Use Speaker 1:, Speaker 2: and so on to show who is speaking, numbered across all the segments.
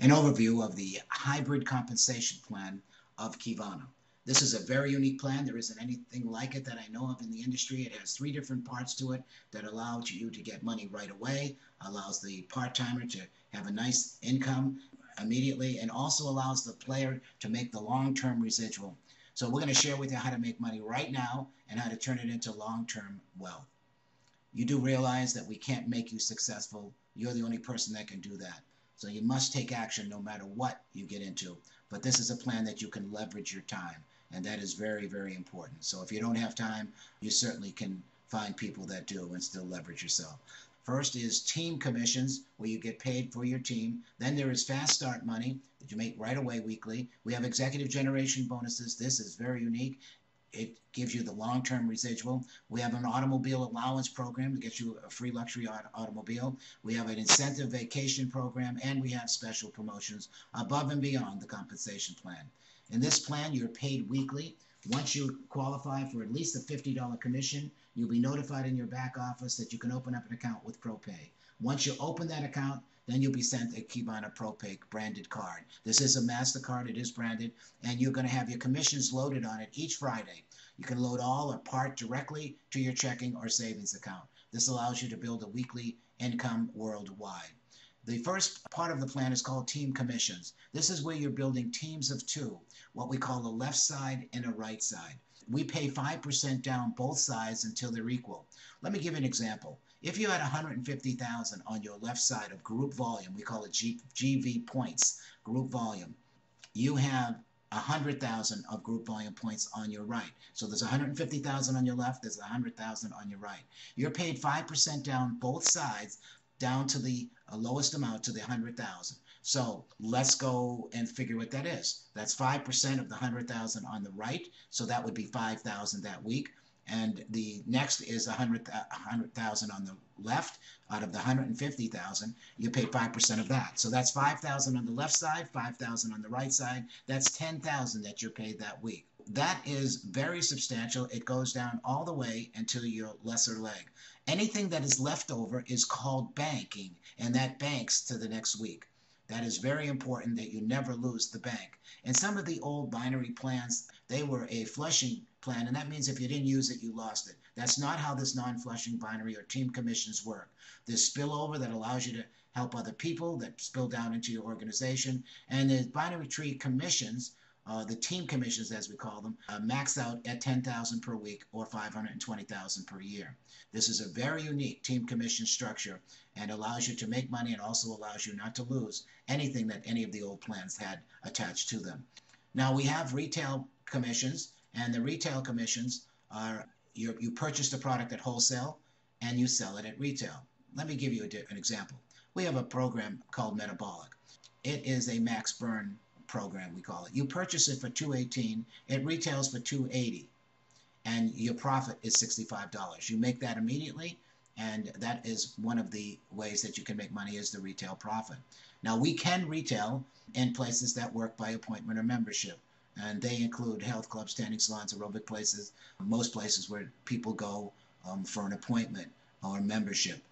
Speaker 1: An overview of the hybrid compensation plan of Qivana. This is a very unique plan. There isn't anything like it that I know of in the industry. It has three different parts to it that allow you to get money right away, allows the part-timer to have a nice income immediately, and also allows the player to make the long-term residual. So we're going to share with you how to make money right now and how to turn it into long-term wealth. You do realize that we can't make you successful. You're the only person that can do that. So you must take action no matter what you get into. But this is a plan that you can leverage your time. And that is very, very important. So if you don't have time, you certainly can find people that do and still leverage yourself. First is team commissions, where you get paid for your team. Then there is fast start money that you make right away weekly. We have executive generation bonuses. This is very unique. It gives you the long-term residual. We have an automobile allowance program to get you a free luxury automobile. We have an incentive vacation program, and we have special promotions above and beyond the compensation plan. In this plan, you're paid weekly. Once you qualify for at least a $50 commission, you'll be notified in your back office that you can open up an account with ProPay. Once you open that account, then you'll be sent a Qivana ProPay branded card. This is a MasterCard. It is branded, and you're going to have your commissions loaded on it each Friday. You can load all or part directly to your checking or savings account. This allows you to build a weekly income worldwide. The first part of the plan is called team commissions. This is where you're building teams of two, what we call a left side and a right side. We pay 5% down both sides until they're equal. Let me give you an example. If you had 150,000 on your left side of group volume, we call it GV points, group volume. You have 100,000 of group volume points on your right. So there's 150,000 on your left, there's 100,000 on your right. You're paid 5% down both sides, down to the lowest amount, to the 100,000. So let's go and figure what that is. That's 5% of the 100,000 on the right, so that would be 5,000 that week. And the next is 100,000 on the left. Out of the 150,000, you pay 5% of that. So that's 5,000 on the left side, 5,000 on the right side. That's 10,000 that you're paid that week. That is very substantial. It goes down all the way until your lesser leg. Anything that is left over is called banking, and that banks to the next week. That is very important that you never lose the bank. And some of the old binary plans, they were a flushing plan, and that means if you didn't use it, you lost it. That's not how this non-flushing binary or team commissions work. There's spillover that allows you to help other people that spill down into your organization, and the binary tree commissions, the team commissions as we call them, max out at 10,000 per week or 520,000 per year. This is a very unique team commission structure and allows you to make money and also allows you not to lose anything that any of the old plans had attached to them. Now we have retail commissions, and the retail commissions are you purchase the product at wholesale and you sell it at retail. Let me give you an example. We have a program called Metabolic. It is a max burn program, we call it. You purchase it for $218, it retails for $280, and your profit is $65. You make that immediately, and that is one of the ways that you can make money, is the retail profit. Now we can retail in places that work by appointment or membership, and they include health clubs, tanning salons, aerobic places, most places where people go for an appointment or membership.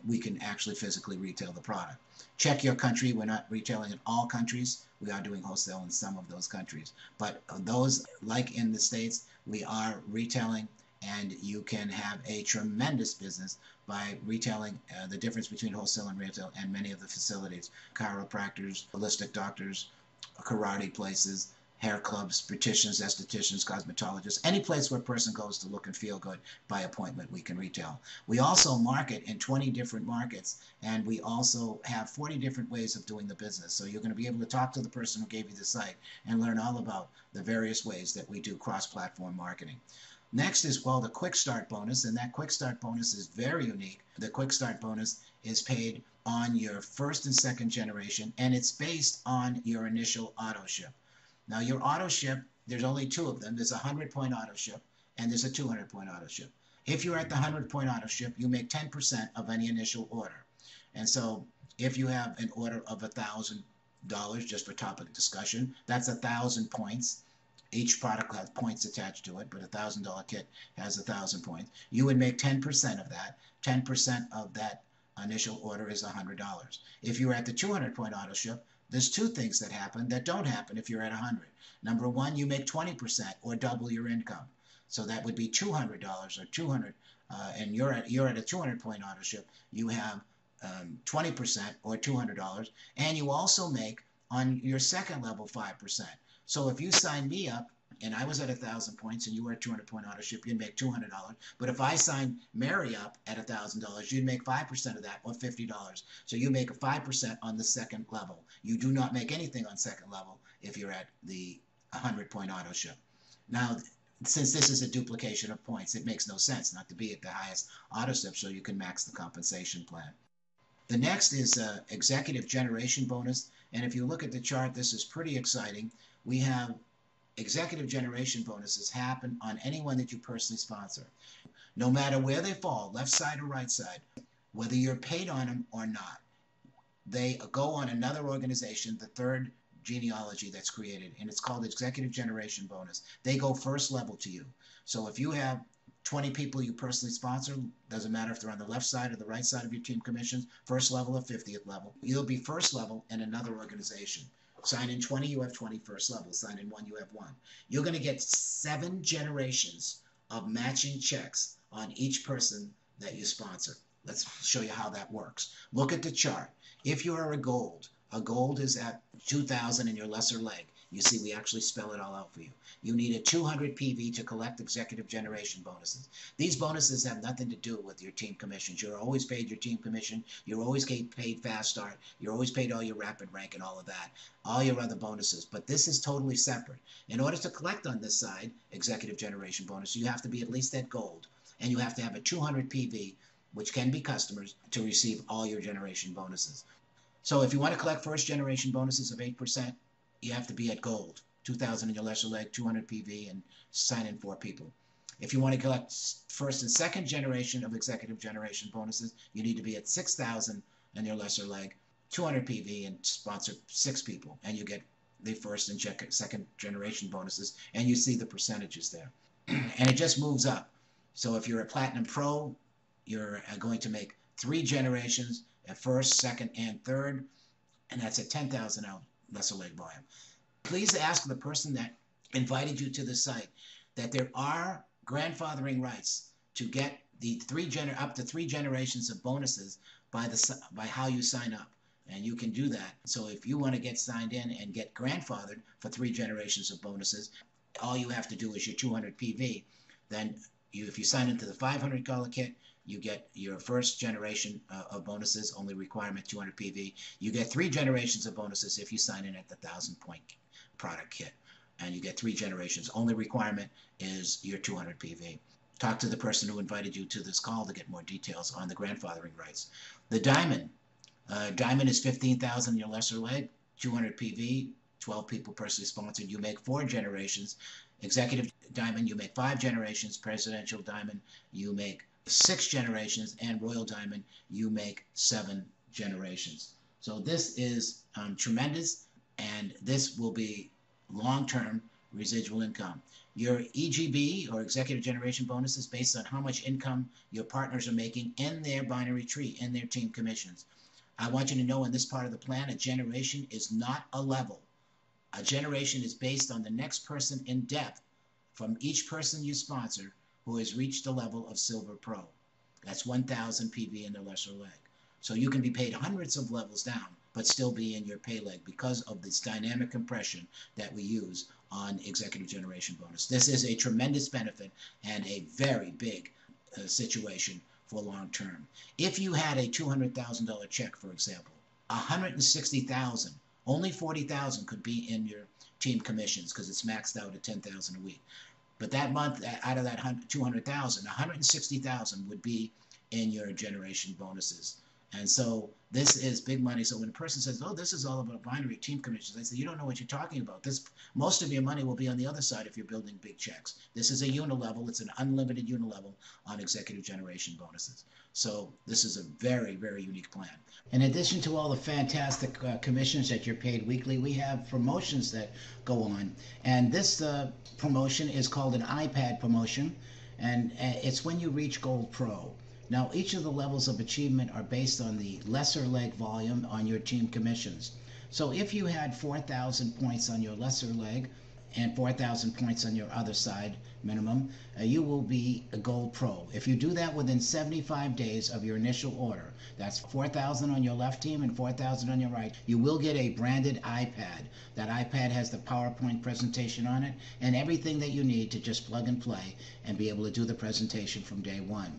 Speaker 1: We can actually physically retail the product. Check your country. We're not retailing in all countries. We are doing wholesale in some of those countries. But those, like in the States, we are retailing, and you can have a tremendous business by retailing the difference between wholesale and retail and many of the facilities. Chiropractors, holistic doctors, karate places, hair clubs, beauticians, estheticians, cosmetologists, any place where a person goes to look and feel good by appointment, we can retail. We also market in 20 different markets, and we also have 40 different ways of doing the business. So you're going to be able to talk to the person who gave you the site and learn all about the various ways that we do cross-platform marketing. Next is called a Quick Start bonus, and that Quick Start bonus is very unique. The Quick Start bonus is paid on your first and second generation, and it's based on your initial auto ship. Now your auto ship, there's only two of them. There's a 100-point auto ship and there's a 200-point auto ship. If you're at the 100-point auto ship, you make 10% of any initial order. And so if you have an order of $1,000, just for topic discussion, that's 1,000 points. Each product has points attached to it, but a $1,000 kit has 1,000 points. You would make 10% of that. 10% of that initial order is $100. If you're at the 200-point auto ship, There's two things that happen that don't happen if you're at 100. Number one, you make 20% or double your income. So that would be $200 or 200, and you're at a 200-point auto-ship. You have 20% or $200, and you also make on your second level 5%. So if you sign me up and I was at 1,000 points and you were at 200-point auto-ship, you'd make $200. But if I signed Mary up at $1,000, you'd make 5% of that, or $50. So you make a 5% on the second level. You do not make anything on second level if you're at the 100-point auto-ship. Now, since this is a duplication of points, it makes no sense not to be at the highest auto-ship so you can max the compensation plan. The next is executive generation bonus. And if you look at the chart, this is pretty exciting. We have executive generation bonuses happen on anyone that you personally sponsor. No matter where they fall, left side or right side, whether you're paid on them or not, they go on another organization, the third genealogy that's created, and it's called executive generation bonus. They go first level to you. So if you have 20 people you personally sponsor, doesn't matter if they're on the left side or the right side of your team commissions, first level or 50th level, you'll be first level in another organization. Sign in 20, you have 20 first level. Sign in 1, you have 1. You're going to get 7 generations of matching checks on each person that you sponsor. Let's show you how that works. Look at the chart. If you are a gold is at 2,000 in your lesser leg. You see, we actually spell it all out for you. You need a 200 PV to collect executive generation bonuses. These bonuses have nothing to do with your team commissions. You're always paid your team commission. You're always paid fast start. You're always paid all your rapid rank and all of that, all your other bonuses. But this is totally separate. In order to collect on this side, executive generation bonus, you have to be at least at gold. And you have to have a 200 PV, which can be customers, to receive all your generation bonuses. So if you want to collect first generation bonuses of 8%, you have to be at gold, 2,000 in your lesser leg, 200 PV, and sign in 4 people. If you want to collect first and second generation of executive generation bonuses, you need to be at 6,000 in your lesser leg, 200 PV, and sponsor 6 people, and you get the first and second generation bonuses, and you see the percentages there. And it just moves up. So if you're a Platinum Pro, you're going to make 3 generations at first, second, and third, and that's at 10,000 out lesser leg volume. Please ask the person that invited you to the site that there are grandfathering rights to get the up to 3 generations of bonuses by how you sign up, and you can do that. So if you want to get signed in and get grandfathered for 3 generations of bonuses, all you have to do is your 200 PV. Then if you sign into the $500 kit, you get your first generation of bonuses, only requirement 200 PV. You get 3 generations of bonuses if you sign in at the 1,000-point product kit. And you get 3 generations. Only requirement is your 200 PV. Talk to the person who invited you to this call to get more details on the grandfathering rights. The Diamond. Diamond is 15,000 in your lesser leg, 200 PV, 12 people personally sponsored. You make 4 generations. Executive Diamond, you make 5 generations. Presidential Diamond, you make 6 generations, and Royal Diamond, you make 7 generations. So this is tremendous, and this will be long-term residual income. Your EGB, or Executive Generation Bonus, is based on how much income your partners are making in their binary tree, in their team commissions. I want you to know in this part of the plan, a generation is not a level. A generation is based on the next person in depth from each person you sponsor who has reached the level of Silver Pro. That's 1,000 PV in the lesser leg. So you can be paid hundreds of levels down, but still be in your pay leg because of this dynamic compression that we use on Executive Generation Bonus. This is a tremendous benefit and a very big situation for long term. If you had a $200,000 check, for example, $160,000, only $40,000 could be in your team commissions because it's maxed out at $10,000 a week. But that month, out of that $200,000, $160,000 would be in your generation bonuses. And so this is big money. So when a person says, oh, this is all about binary team commissions, I say, you don't know what you're talking about. Most of your money will be on the other side if you're building big checks. This is a unilevel. It's an unlimited unilevel on executive generation bonuses. So this is a very, very unique plan. In addition to all the fantastic commissions that you're paid weekly, we have promotions that go on. And this promotion is called an iPad promotion, and it's when you reach Gold Pro. Now, each of the levels of achievement are based on the lesser leg volume on your team commissions. So if you had 4,000 points on your lesser leg and 4,000 points on your other side minimum, you will be a gold pro. If you do that within 75 days of your initial order, that's 4,000 on your left team and 4,000 on your right, you will get a branded iPad. That iPad has the PowerPoint presentation on it and everything that you need to just plug and play and be able to do the presentation from day one.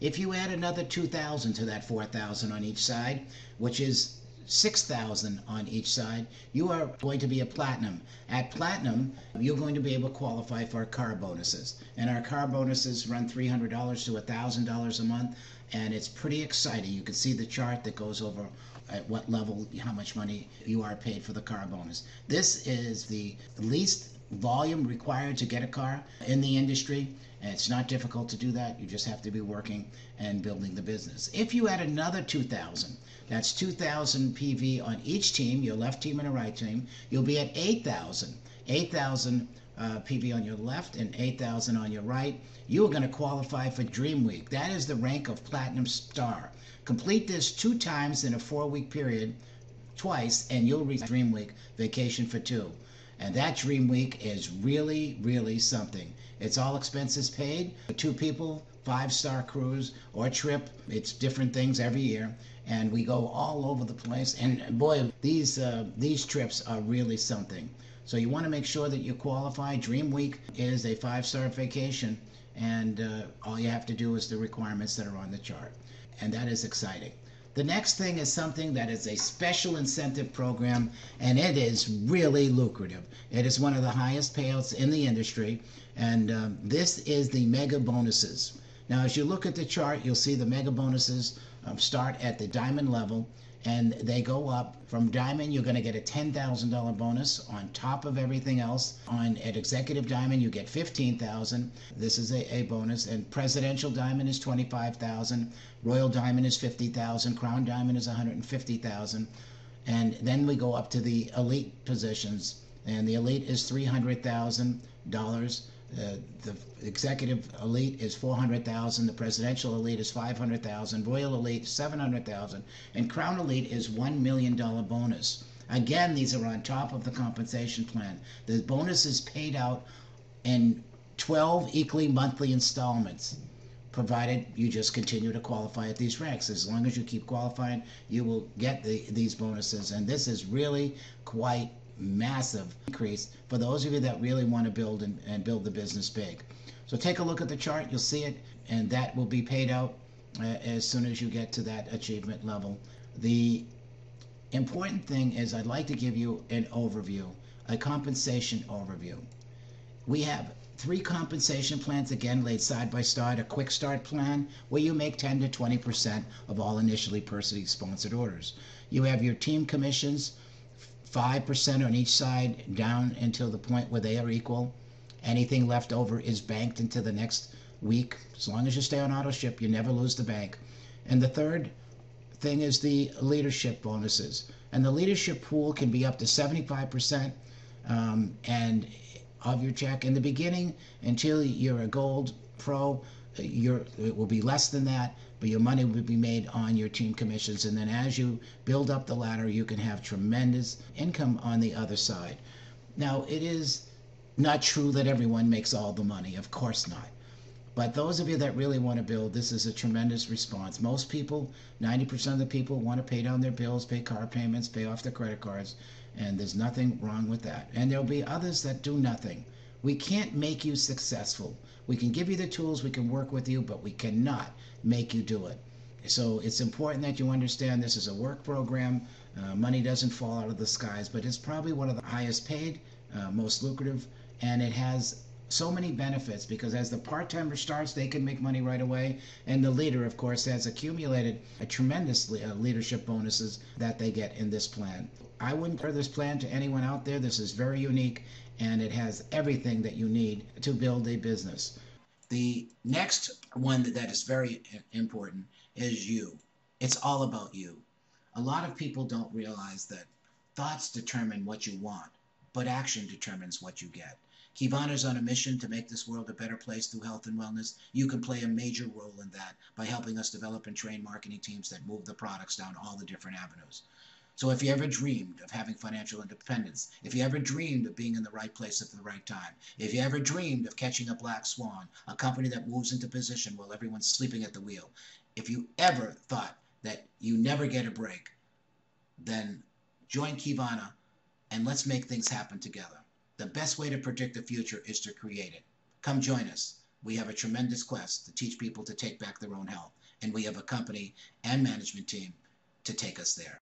Speaker 1: If you add another 2,000 to that 4,000 on each side, which is 6,000 on each side, you are going to be a platinum. At platinum, you're going to be able to qualify for our car bonuses. And our car bonuses run $300 to $1,000 a month, and it's pretty exciting. You can see the chart that goes over at what level, how much money you are paid for the car bonus. This is the least volume required to get a car in the industry. And it's not difficult to do that. You just have to be working and building the business. If you add another 2,000, that's 2,000 PV on each team, your left team and a right team, you'll be at 8,000. 8,000 PV on your left and 8,000 on your right. You are going to qualify for Dream Week. That is the rank of Platinum Star. Complete this 2 times in a 4-week period, twice, and you'll reach Dream Week, vacation for 2. And that Dream Week is really, really something. It's all expenses paid for 2 people, 5-star cruise or trip. It's different things every year. And we go all over the place. And boy, these trips are really something. So you want to make sure that you qualify. Dream Week is a 5-star vacation. And all you have to do is the requirements that are on the chart. And that is exciting. The next thing is something that is a special incentive program, and it is really lucrative. It is one of the highest payouts in the industry, and this is the mega bonuses. Now, as you look at the chart, you'll see the mega bonuses start at the diamond level, and they go up. From diamond, you're going to get a $10,000 bonus on top of everything else. At executive diamond, you get $15,000. This is a bonus. And presidential diamond is $25,000. Royal diamond is $50,000. Crown diamond is $150,000. And then we go up to the elite positions, and the elite is $300,000. The executive elite is $400,000, the presidential elite is $500,000, royal elite $700,000, and crown elite is $1 million bonus. Again, these are on top of the compensation plan. The bonus is paid out in 12 equally monthly installments, provided you just continue to qualify at these ranks. As long as you keep qualifying, you will get these bonuses, and this is really quite massive increase for those of you that really want to build and build the business big. So take a look at the chart, you'll see it, and that will be paid out as soon as you get to that achievement level. The important thing is I'd like to give you an overview, a compensation overview. We have 3 compensation plans, again, laid side by side. A quick start plan where you make 10 to 20% of all initially personally sponsored orders. You have your team commissions, 5% on each side down until the point where they are equal. Anything left over is banked into the next week. As long as you stay on auto ship, you never lose the bank. And the third thing is the leadership bonuses. And the leadership pool can be up to 75% and of your check. In the beginning, until you're a gold pro, it will be less than that, but your money will be made on your team commissions. And then as you build up the ladder, you can have tremendous income on the other side. Now, it is not true that everyone makes all the money. Of course not. But those of you that really want to build, this is a tremendous response. Most people, 90% of the people, want to pay down their bills, pay car payments, pay off their credit cards, and there's nothing wrong with that. And there'll be others that do nothing. We can't make you successful. We can give you the tools, we can work with you, but we cannot make you do it. So it's important that you understand this is a work program. Money doesn't fall out of the skies, but it's probably one of the highest paid, most lucrative, and it has so many benefits because as the part-timer starts, they can make money right away, and the leader, of course, has accumulated a tremendous leadership bonuses that they get in this plan. I wouldn't compare this plan to anyone out there. This is very unique, and it has everything that you need to build a business. The next one that is very important is you. It's all about you. A lot of people don't realize that thoughts determine what you want, but action determines what you get. Qivana is on a mission to make this world a better place through health and wellness. You can play a major role in that by helping us develop and train marketing teams that move the products down all the different avenues. So if you ever dreamed of having financial independence, if you ever dreamed of being in the right place at the right time, if you ever dreamed of catching a black swan, a company that moves into position while everyone's sleeping at the wheel, if you ever thought that you never get a break, then join Qivana and let's make things happen together. The best way to predict the future is to create it. Come join us. We have a tremendous quest to teach people to take back their own health, and we have a company and management team to take us there.